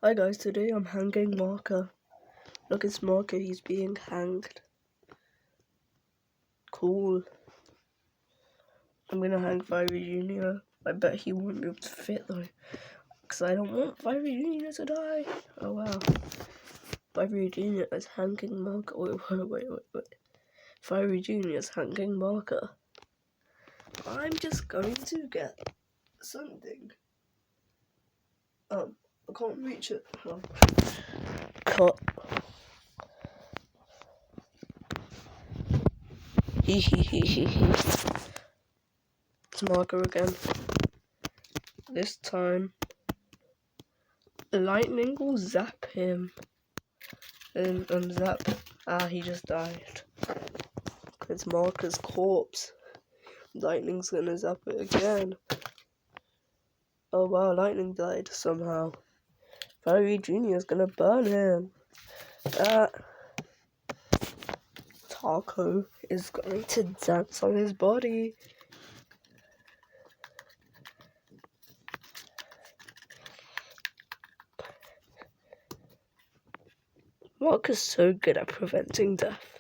Hi guys, today I'm hanging Marker. Look, it's Marker, he's being hanged. Cool. I'm gonna hang Fiery Jr. I bet he won't be able to fit though, because I don't want Fiery Jr. to die. Oh wow. Fiery Jr. is hanging Marker. Wait. Fiery Jr. is hanging Marker. I'm just going to get something. I can't reach it. Oh. Cut. It's Marker again. This time, lightning will zap him. And zap. He just died. It's Marker's corpse. Lightning's gonna zap it again. Oh wow, Lightning died somehow. Fiery Jr. is gonna burn him. Taco is going to dance on his body. Mark is so good at preventing death.